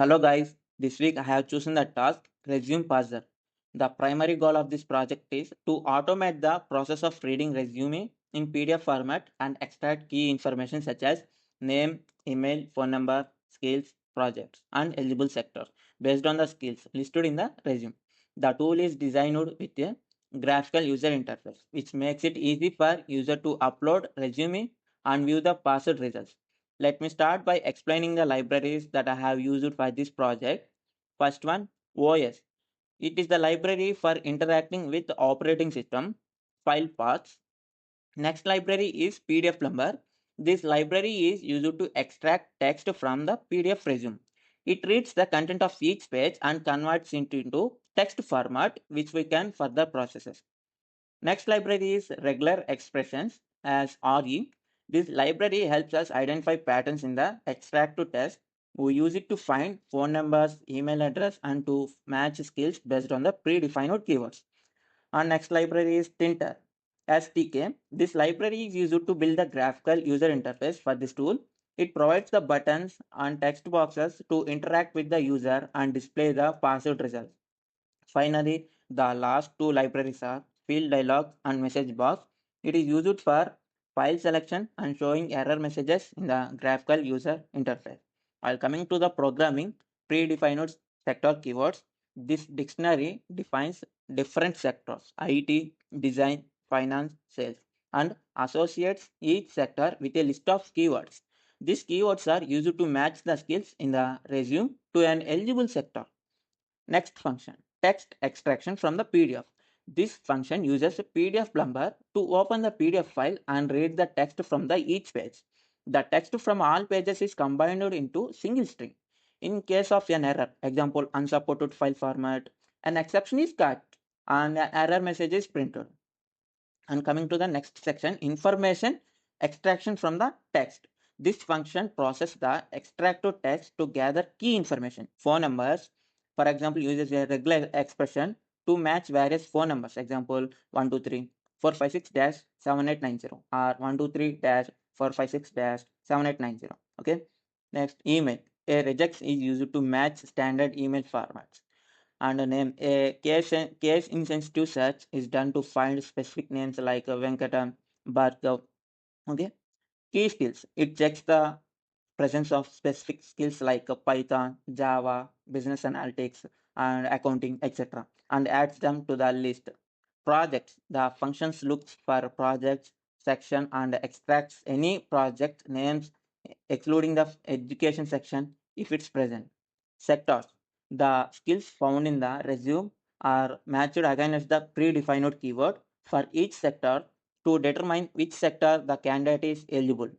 Hello guys, this week I have chosen the task Resume Parser. The primary goal of this project is to automate the process of reading resume in PDF format and extract key information such as name, email, phone number, skills, projects, and eligible sector based on the skills listed in the resume. The tool is designed with a graphical user interface which makes it easy for user to upload resume and view the parsed results. Let me start by explaining the libraries that I have used for this project. First one, OS. It is the library for interacting with the operating system, file paths. Next library is PDF Plumber. This library is used to extract text from the PDF resume. It reads the content of each page and converts it into text format, which we can further process. Next library is regular expressions as RE. This library helps us identify patterns in the extract to test. We use it to find phone numbers, email address, and to match skills based on the predefined keywords. Our next library is Tinter STK. This library is used to build the graphical user interface for this tool. It provides the buttons and text boxes to interact with the user and display the parsed results. Finally, the last two libraries are Field Dialog and Message Box. It is used for file selection and showing error messages in the graphical user interface. While coming to the programming, predefined sector keywords, this dictionary defines different sectors: IT, design, finance, sales, and associates each sector with a list of keywords. These keywords are used to match the skills in the resume to an eligible sector. Next function, text extraction from the PDF. This function uses a PDF plumber to open the PDF file and read the text from the each page. The text from all pages is combined into single string. In case of an error, example unsupported file format, an exception is cut and an error message is printed. And coming to the next section, information extraction from the text. This function processes the extracted text to gather key information. Phone numbers, for example, uses a regular expression to match various phone numbers. Example 123 456 7890 or 123 456 7890. Okay. Next, email. A regex is used to match standard email formats. And a name. A case insensitive search is done to find specific names like Venkata, Bhargav. Okay. Key skills. It checks the presence of specific skills like Python, Java, business analytics, and accounting, etc., and adds them to the list. Projects. The functions looks for projects section and extracts any project names excluding the education section if it's present. Sectors. The skills found in the resume are matched against the predefined keyword for each sector to determine which sector the candidate is eligible.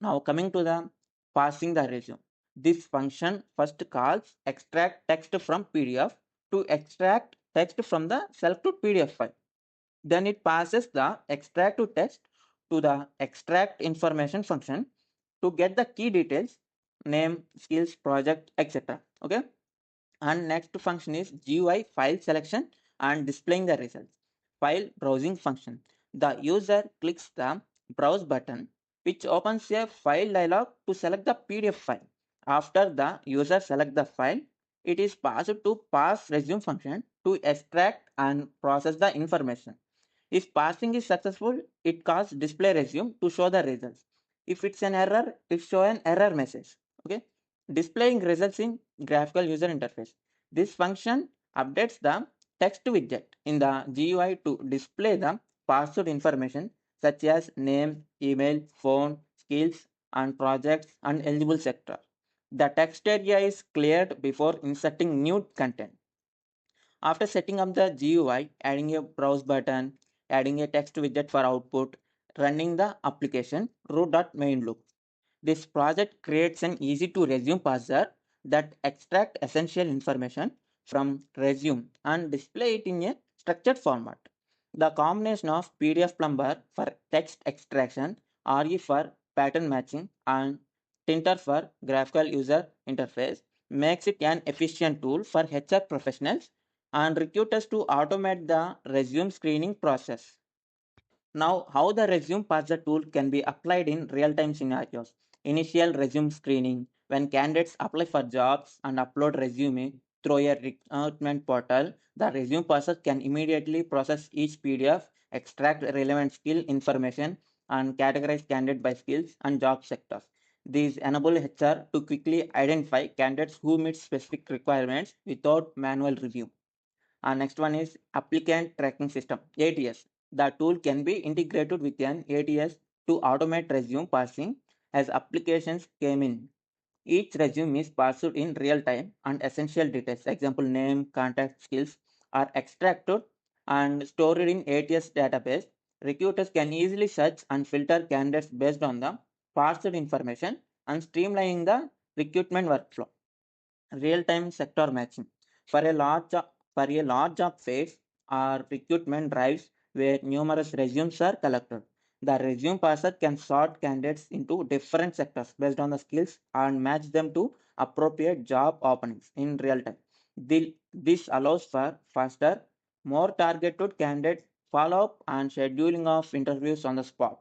Now coming to the parsing the resume. This function first calls extract text from PDF to extract text from the selected PDF file. Then it passes the extract to text to the extract information function to get the key details, name, skills, project, etc. Okay. And next function is GUI file selection and displaying the results. File browsing function. The user clicks the browse button which opens a file dialog to select the PDF file. After the user select the file, it is passed to parse resume function to extract and process the information. If parsing is successful, it calls display resume to show the results. If it's an error, it shows an error message. Okay. Displaying results in graphical user interface. This function updates the text widget in the GUI to display the parsed information such as name, email, phone, skills, and projects and eligible sector. The text area is cleared before inserting new content. After setting up the GUI, adding a browse button, adding a text widget for output, running the application root.main loop. This project creates an easy to resume parser that extract essential information from resume and display it in a structured format. The combination of PDF Plumber for text extraction, RE for pattern matching, and Tinter for graphical user interface makes it an efficient tool for HR professionals and recruiters to automate the resume screening process. Now, how the resume parser tool can be applied in real-time scenarios. Initial resume screening. When candidates apply for jobs and upload resume through a recruitment portal, the resume parser can immediately process each PDF, extract relevant skill information, and categorize candidate by skills and job sectors. These enable HR to quickly identify candidates who meet specific requirements without manual review. And next one is applicant tracking system, ATS. The tool can be integrated with an ATS to automate resume parsing as applications came in. Each resume is parsed in real time and essential details, example name, contact skills, are extracted and stored in ATS database. Recruiters can easily search and filter candidates based on the parsed information and streamlining the recruitment workflow. Real-time sector matching. For a large job phase or recruitment drives where numerous resumes are collected, the resume parser can sort candidates into different sectors based on the skills and match them to appropriate job openings in real time. This allows for faster, more targeted candidate follow-up and scheduling of interviews on the spot.